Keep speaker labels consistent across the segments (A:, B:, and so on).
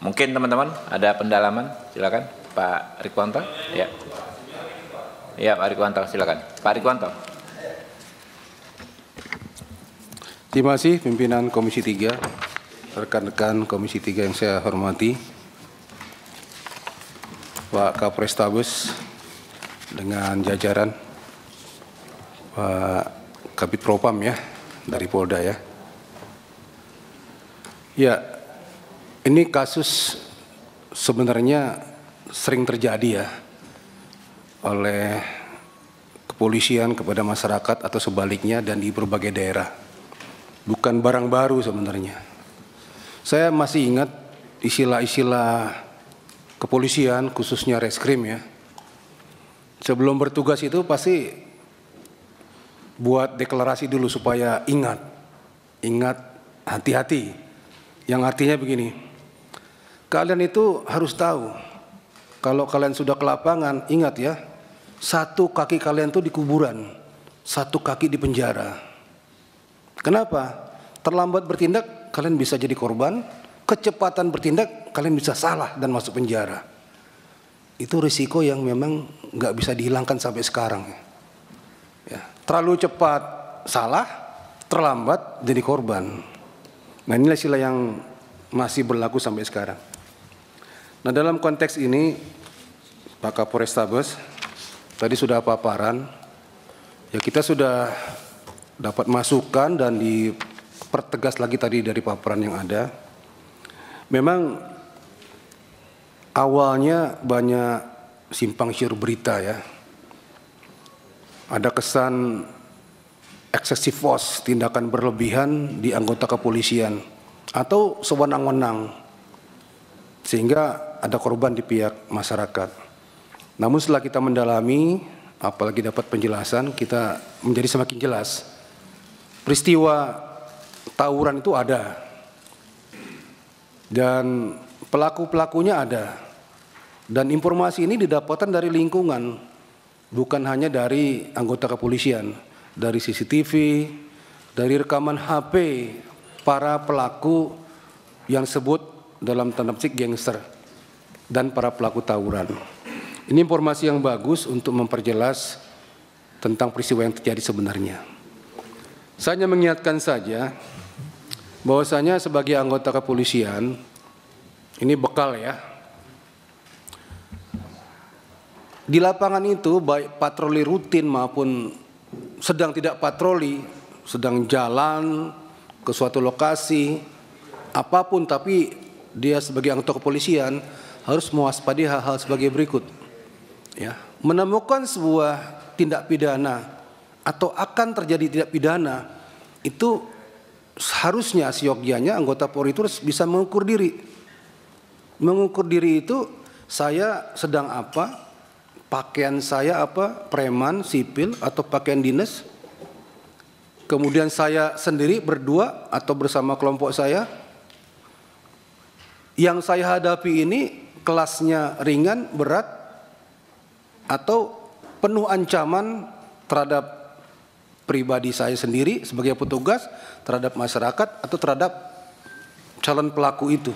A: Mungkin teman-teman ada pendalaman, silakan Pak Rikwanto. Ya, ya Pak Rikwanto, silakan Pak Rikwanto.
B: Terima kasih pimpinan Komisi 3, rekan-rekan Komisi 3 yang saya hormati, Pak Kapolrestabes dengan jajaran, Pak Kabid Propam ya dari Polda ya. Ya, ini kasus sebenarnya sering terjadi ya oleh kepolisian kepada masyarakat atau sebaliknya dan di berbagai daerah. Bukan barang baru sebenarnya. Saya masih ingat istilah-istilah kepolisian khususnya reskrim ya. Sebelum bertugas itu pasti buat deklarasi dulu supaya ingat, hati-hati. Yang artinya begini, kalian itu harus tahu, kalau kalian sudah ke lapangan, ingat ya, satu kaki kalian tuh di kuburan, satu kaki di penjara. Kenapa? Terlambat bertindak, kalian bisa jadi korban. Kecepatan bertindak, kalian bisa salah dan masuk penjara. Itu risiko yang memang nggak bisa dihilangkan sampai sekarang. Ya, terlalu cepat salah, terlambat jadi korban. Nah inilah istilah yang masih berlaku sampai sekarang. Nah dalam konteks ini, Pak Kapolrestabes, tadi sudah paparan, ya kita sudah dapat masukan dan dipertegas lagi tadi dari paparan yang ada. Memang awalnya banyak simpang siur berita ya. Ada kesan excessive force, tindakan berlebihan di anggota kepolisian atau sewenang-wenang sehingga ada korban di pihak masyarakat. Namun setelah kita mendalami, apalagi dapat penjelasan, kita menjadi semakin jelas. Peristiwa tawuran itu ada dan pelaku-pelakunya ada, dan informasi ini didapatkan dari lingkungan, bukan hanya dari anggota kepolisian, dari CCTV, dari rekaman HP para pelaku yang disebut dalam tanda petik gangster dan para pelaku tawuran. Ini informasi yang bagus untuk memperjelas tentang peristiwa yang terjadi sebenarnya. Saya hanya mengingatkan saja bahwasanya sebagai anggota kepolisian, ini bekal ya. Di lapangan itu baik patroli rutin maupun sedang tidak patroli, sedang jalan ke suatu lokasi, apapun, tapi dia sebagai anggota kepolisian harus mewaspadai hal-hal sebagai berikut. Ya, menemukan sebuah tindak pidana atau akan terjadi tindak pidana, itu harusnya seyogyanya anggota Polri itu harus bisa mengukur diri. Mengukur diri itu saya sedang apa, pakaian saya apa, preman, sipil atau pakaian dinas. Kemudian saya sendiri berdua atau bersama kelompok saya. Yang saya hadapi ini kelasnya ringan, berat, atau penuh ancaman terhadap pribadi saya sendiri sebagai petugas, terhadap masyarakat, atau terhadap calon pelaku itu.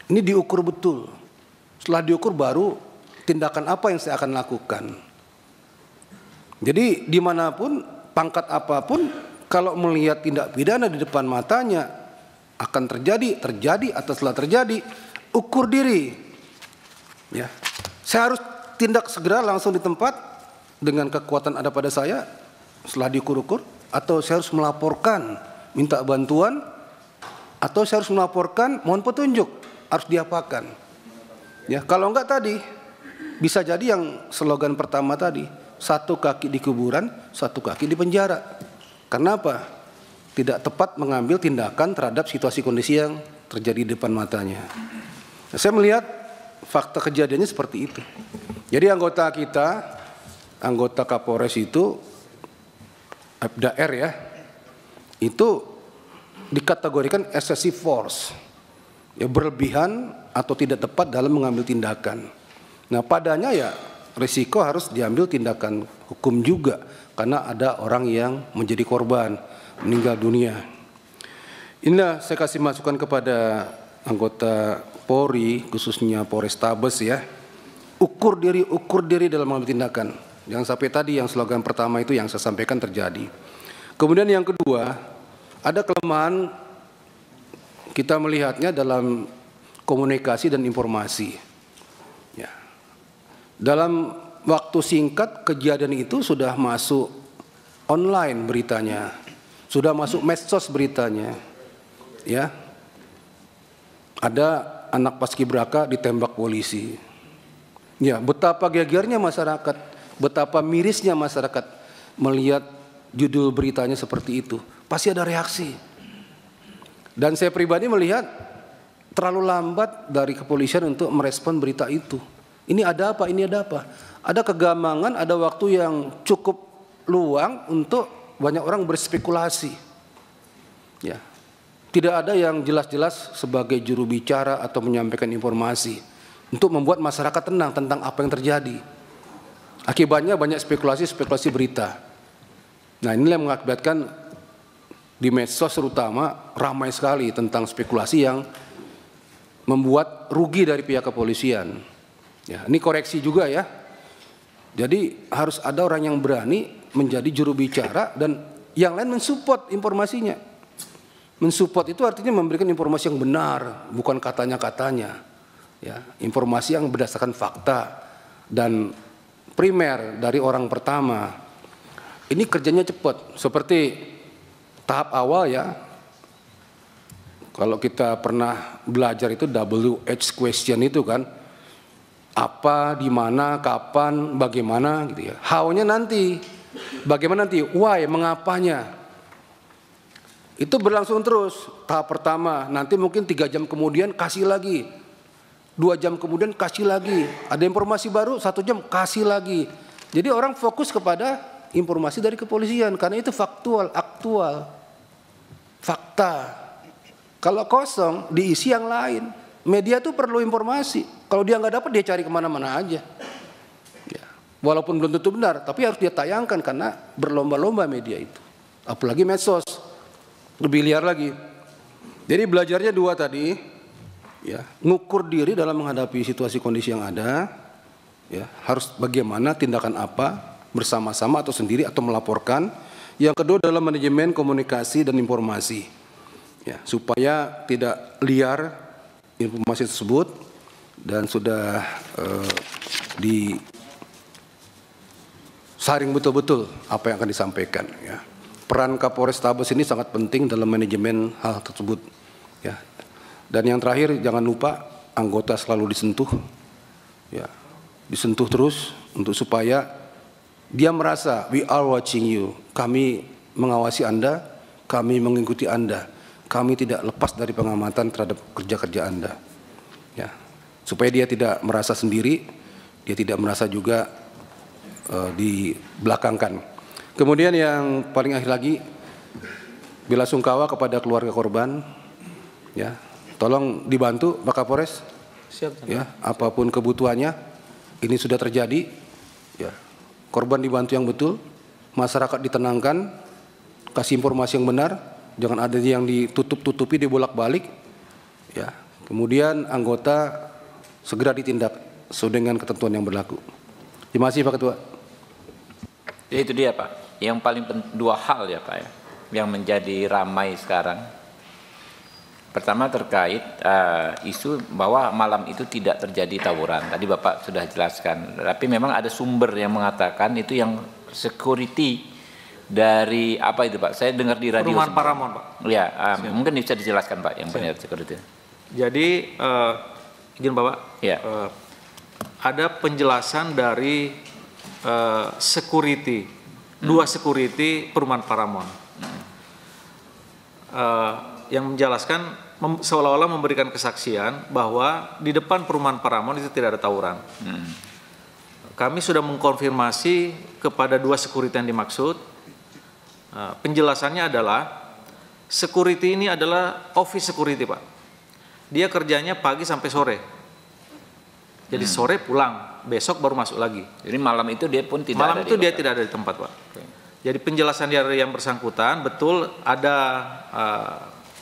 B: Ini diukur betul. Setelah diukur baru tindakan apa yang saya akan lakukan. Jadi dimanapun, pangkat apapun, kalau melihat tindak pidana di depan matanya akan terjadi atau setelah terjadi, ukur diri. Ya, saya harus tindak segera langsung di tempat dengan kekuatan ada pada saya. Setelah diukur-ukur, atau saya harus melaporkan, minta bantuan, atau saya harus melaporkan, mohon petunjuk, harus diapakan. Ya, kalau enggak tadi, bisa jadi yang slogan pertama tadi, satu kaki di kuburan, satu kaki di penjara. Karena apa? Tidak tepat mengambil tindakan terhadap situasi kondisi yang terjadi di depan matanya. Nah, saya melihat fakta kejadiannya seperti itu. Jadi anggota kita, anggota Kapolres itu Abda R ya, itu dikategorikan excessive force, ya, berlebihan atau tidak tepat dalam mengambil tindakan. Nah padanya ya risiko harus diambil tindakan hukum juga, karena ada orang yang menjadi korban, meninggal dunia. Inilah saya kasih masukan kepada anggota Polri, khususnya Polrestabes ya, ukur diri dalam mengambil tindakan. Jangan sampai tadi yang slogan pertama itu yang saya sampaikan terjadi. Kemudian yang kedua, ada kelemahan kita melihatnya dalam komunikasi dan informasi. Ya. Dalam waktu singkat kejadian itu sudah masuk online beritanya, sudah masuk medsos beritanya. Ya. Ada anak paskibraka ditembak polisi. Ya, betapa gegernya masyarakat, betapa mirisnya masyarakat melihat judul beritanya seperti itu. Pasti ada reaksi. Dan saya pribadi melihat terlalu lambat dari kepolisian untuk merespon berita itu. Ini ada apa? Ini ada apa? Ada kegamangan, ada waktu yang cukup luang untuk banyak orang berspekulasi. Ya. Tidak ada yang jelas-jelas sebagai juru bicara atau menyampaikan informasi untuk membuat masyarakat tenang tentang apa yang terjadi. Akibatnya banyak spekulasi berita. Nah, inilah yang mengakibatkan di medsos terutama ramai sekali tentang spekulasi yang membuat rugi dari pihak kepolisian. Ya, ini koreksi juga ya. Jadi harus ada orang yang berani menjadi juru bicara dan yang lain mensupport informasinya. Mensupport itu artinya memberikan informasi yang benar, bukan katanya-katanya. Ya, informasi yang berdasarkan fakta dan primer dari orang pertama. Ini kerjanya cepat, seperti tahap awal ya. Kalau kita pernah belajar itu WH question itu kan, apa, di mana, kapan, bagaimana gitu ya. How-nya nanti, bagaimana nanti, why, mengapanya. Itu berlangsung terus. Tahap pertama, nanti mungkin 3 jam kemudian kasih lagi. 2 jam kemudian kasih lagi. Ada informasi baru 1 jam kasih lagi. Jadi orang fokus kepada informasi dari kepolisian karena itu faktual, aktual, fakta. Kalau kosong diisi yang lain. Media itu perlu informasi. Kalau dia nggak dapat dia cari kemana-mana aja. Ya. Walaupun belum tentu benar, tapi harus dia tayangkan karena berlomba-lomba media itu. Apalagi medsos, lebih liar lagi. Jadi belajarnya 2 tadi, ya, ngukur diri dalam menghadapi situasi kondisi yang ada, ya, harus bagaimana tindakan apa bersama-sama atau sendiri atau melaporkan. Yang kedua dalam manajemen komunikasi dan informasi, ya, supaya tidak liar informasi tersebut dan sudah disaring betul-betul apa yang akan disampaikan. Ya. Peran Kapolrestabes ini sangat penting dalam manajemen hal tersebut. Ya. Dan yang terakhir jangan lupa anggota selalu disentuh, ya, disentuh terus untuk supaya dia merasa we are watching you, kami mengawasi Anda, kami mengikuti Anda, kami tidak lepas dari pengamatan terhadap kerja-kerja Anda. Ya, supaya dia tidak merasa sendiri, dia tidak merasa juga dibelakangkan. Kemudian yang paling akhir lagi, bela sungkawa kepada keluarga korban, ya, tolong dibantu Pak Kapolres.
C: Siap.
B: Ya, apapun kebutuhannya, ini sudah terjadi. Ya, korban dibantu yang betul, masyarakat ditenangkan, kasih informasi yang benar, jangan ada yang ditutup-tutupi, dibolak-balik. Ya, kemudian anggota segera ditindak sesuai dengan ketentuan yang berlaku. Terima kasih Pak Ketua.
A: Ya, itu dia Pak. Yang paling 2 hal ya Pak ya, yang menjadi ramai sekarang. Pertama terkait isu bahwa malam itu tidak terjadi tawuran. Tadi Bapak sudah jelaskan. Tapi memang ada sumber yang mengatakan itu yang security dari apa itu Pak? Saya dengar di radio.
C: Perumahan Paramount Pak.
A: Ya, mungkin bisa dijelaskan Pak yang benar security.
C: Jadi izin Bapak.
A: Ya.
C: Ada penjelasan dari security. 2 security Perumahan Paramount. Yang menjelaskan seolah-olah memberikan kesaksian bahwa di depan Perumahan Paramount itu tidak ada tawuran. Kami sudah mengkonfirmasi kepada 2 security yang dimaksud. Penjelasannya adalah security ini adalah office security Pak. Dia kerjanya pagi sampai sore. Jadi sore pulang, besok baru masuk lagi.
A: Jadi malam itu dia pun tidak
C: malam
A: ada
C: itu dia tidak ada di tempat Pak.
A: Okay.
C: Jadi penjelasan dari yang bersangkutan betul ada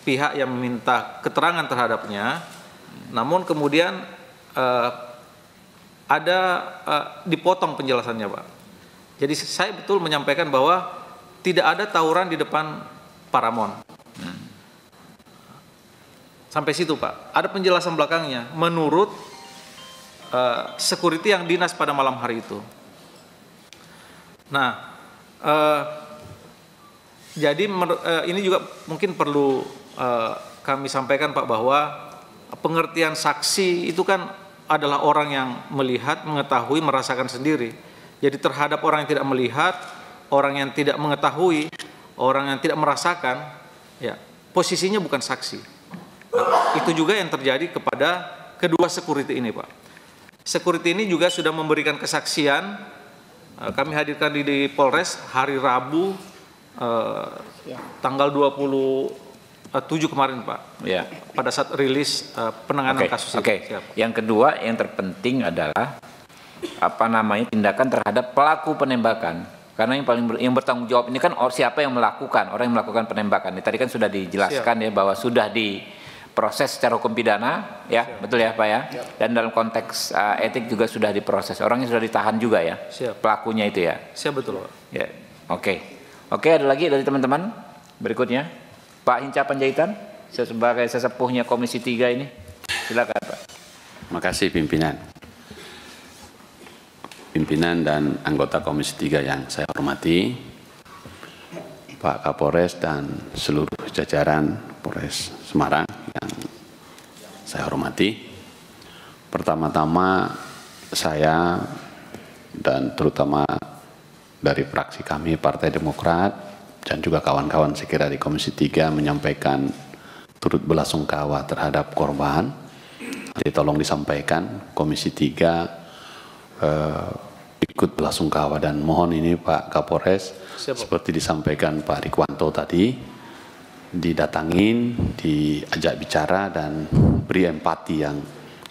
C: pihak yang meminta keterangan terhadapnya Namun kemudian ada dipotong penjelasannya, Pak. Jadi saya betul menyampaikan bahwa tidak ada tawuran di depan Paramount. Sampai situ, Pak. Ada penjelasan belakangnya. Menurut security yang dinas pada malam hari itu. Nah, jadi ini juga mungkin perlu kami sampaikan, Pak, bahwa pengertian saksi itu kan adalah orang yang melihat, mengetahui, merasakan sendiri. Jadi terhadap orang yang tidak melihat, orang yang tidak mengetahui, orang yang tidak merasakan, ya posisinya bukan saksi. Nah, itu juga yang terjadi kepada kedua security ini, Pak. Security ini juga sudah memberikan kesaksian. Kami hadirkan di Polres hari Rabu tanggal 27 kemarin, Pak.
A: Ya.
C: Pada saat rilis penanganan kasus ini.
A: Oke. Yang kedua yang terpenting adalah tindakan terhadap pelaku penembakan. Karena yang bertanggung jawab ini kan siapa yang melakukan, orang yang melakukan penembakan. Tadi kan sudah dijelaskan ya bahwa sudah diproses secara hukum pidana, ya. Betul ya, Pak ya. Dan dalam konteks etik juga sudah diproses. Orangnya sudah ditahan juga ya. Pelakunya itu ya.
C: Siap, betul, Pak.
A: Ya. Oke, ada lagi dari teman-teman berikutnya. Pak Hinca Panjaitan sebagai sesepuhnya Komisi 3 ini. Silakan, Pak.
D: Makasih pimpinan dan anggota Komisi 3 yang saya hormati, Pak Kapolres dan seluruh jajaran Polres Semarang yang saya hormati. Pertama-tama saya dan terutama dari fraksi kami Partai Demokrat dan juga kawan-kawan sekira di Komisi 3 menyampaikan turut belasungkawa terhadap korban. Jadi tolong disampaikan Komisi 3 ikut belasungkawa dan mohon ini Pak Kapolres seperti disampaikan Pak Rikwanto tadi, didatangin, diajak bicara dan beri empati yang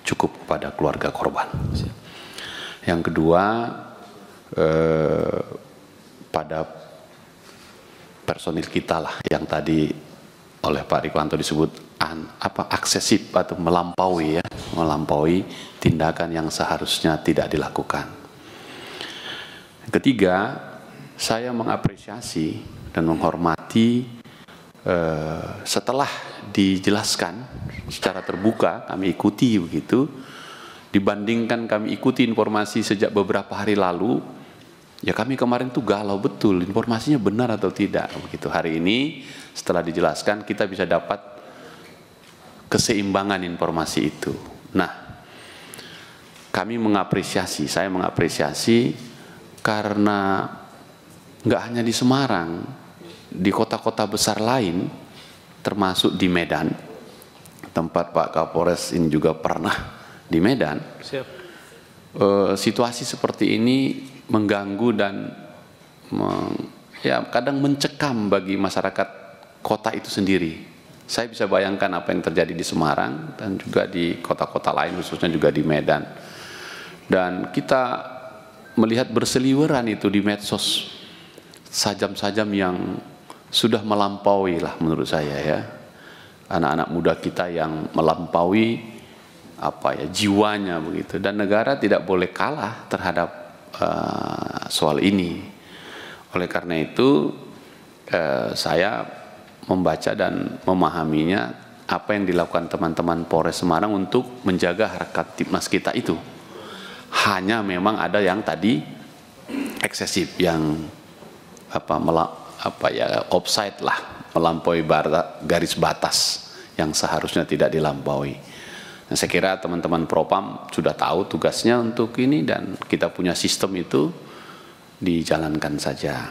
D: cukup kepada keluarga korban. Yang kedua, pada personil kita lah yang tadi oleh Pak Rikwanto disebut aksesif atau melampaui tindakan yang seharusnya tidak dilakukan. Ketiga, saya mengapresiasi dan menghormati setelah dijelaskan secara terbuka, kami ikuti begitu, dibandingkan kami ikuti informasi sejak beberapa hari lalu, ya kami kemarin tuh galau betul, informasinya benar atau tidak begitu. Hari ini setelah dijelaskan kita bisa dapat keseimbangan informasi itu. Nah, saya mengapresiasi karena nggak hanya di Semarang, di kota-kota besar lain, termasuk di Medan, tempat Pak Kapolres ini juga pernah di Medan. Situasi seperti ini mengganggu dan kadang mencekam bagi masyarakat kota itu sendiri. Saya bisa bayangkan apa yang terjadi di Semarang dan juga di kota-kota lain, khususnya juga di Medan. Dan kita melihat berseliweran itu di medsos, sajam-sajam yang sudah melampaui lah menurut saya ya. Anak-anak muda kita yang melampaui jiwanya begitu. Dan negara tidak boleh kalah terhadap soal ini. Oleh karena itu saya membaca dan memahaminya apa yang dilakukan teman-teman Polres Semarang untuk menjaga harkat Tipmas kita itu. Hanya memang ada yang tadi eksesif, yang offside lah, melampaui garis batas yang seharusnya tidak dilampaui. Nah, saya kira teman-teman Propam sudah tahu tugasnya untuk ini dan kita punya sistem itu, dijalankan saja.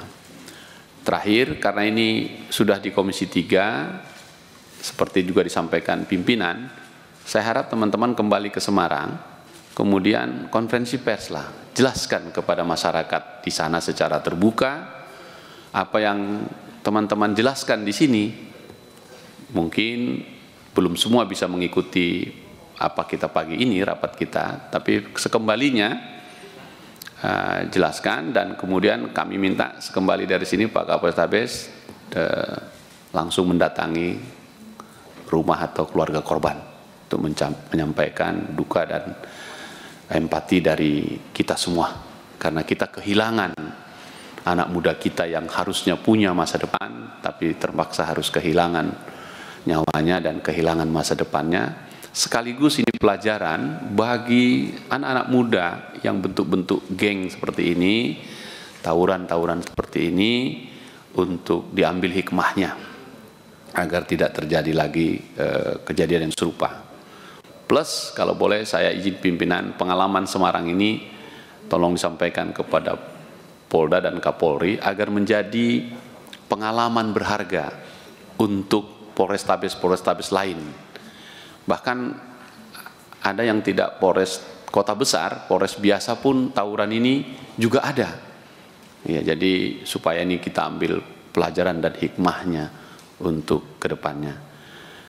D: Terakhir, karena ini sudah di Komisi 3, seperti juga disampaikan pimpinan, saya harap teman-teman kembali ke Semarang, kemudian konferensi pers lah, jelaskan kepada masyarakat di sana secara terbuka, apa yang teman-teman jelaskan di sini. Mungkin belum semua bisa mengikuti apa kita pagi ini, rapat kita, tapi sekembalinya, jelaskan dan kemudian kami minta sekembali dari sini Pak Kapolres langsung mendatangi rumah atau keluarga korban untuk menyampaikan duka dan empati dari kita semua, karena kita kehilangan anak muda kita yang harusnya punya masa depan, tapi terpaksa harus kehilangan nyawanya dan kehilangan masa depannya. Sekaligus ini pelajaran bagi anak-anak muda yang bentuk-bentuk geng seperti ini, tawuran-tawuran seperti ini, untuk diambil hikmahnya agar tidak terjadi lagi kejadian yang serupa. Plus, kalau boleh saya izin pimpinan, pengalaman Semarang ini tolong disampaikan kepada Polda dan Kapolri agar menjadi pengalaman berharga untuk Polrestabes lain. Bahkan ada yang tidak Polres kota besar, Polres biasa pun tawuran ini juga ada. Ya, jadi supaya ini kita ambil pelajaran dan hikmahnya untuk kedepannya.